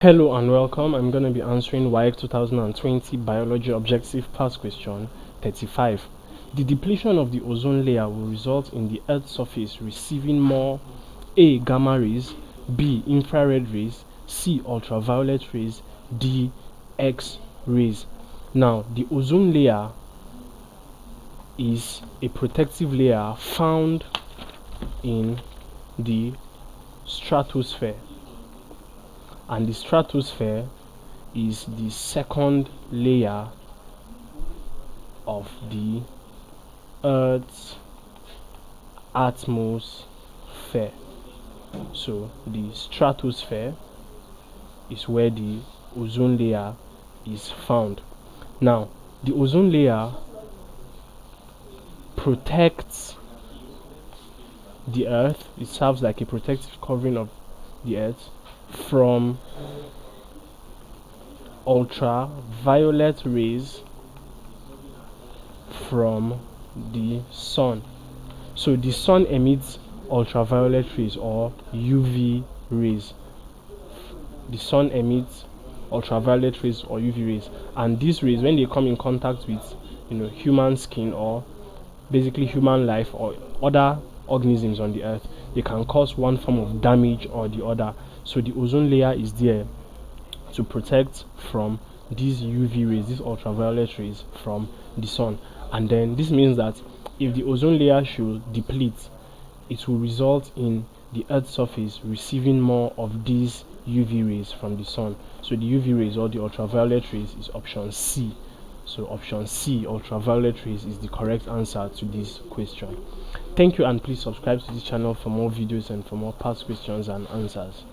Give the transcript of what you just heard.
Hello and welcome. I'm going to be answering WAEC 2020 Biology Objective Past Question 35. The depletion of the ozone layer will result in the Earth's surface receiving more A. Gamma rays, B. Infrared rays, C. Ultraviolet rays, D. X rays. Now, the ozone layer is a protective layer found in the stratosphere, and the stratosphere is the second layer of the Earth's atmosphere. So the stratosphere is where the ozone layer is found. Now, the ozone layer protects the Earth. It serves like a protective covering of the Earth from ultraviolet rays from the sun. So the sun emits ultraviolet rays or UV rays. The sun emits ultraviolet rays or UV rays, and these rays, when they come in contact with human skin, or basically human life or other organisms on the earth, they can cause one form of damage or the other. So the ozone layer is there to protect from these UV rays, these ultraviolet rays from the sun. And then this means that if the ozone layer should deplete, it will result in the Earth's surface receiving more of these UV rays from the sun. So the UV rays or the ultraviolet rays is option C. So option C, ultraviolet rays, is the correct answer to this question. Thank you, and please subscribe to this channel for more videos and for more past questions and answers.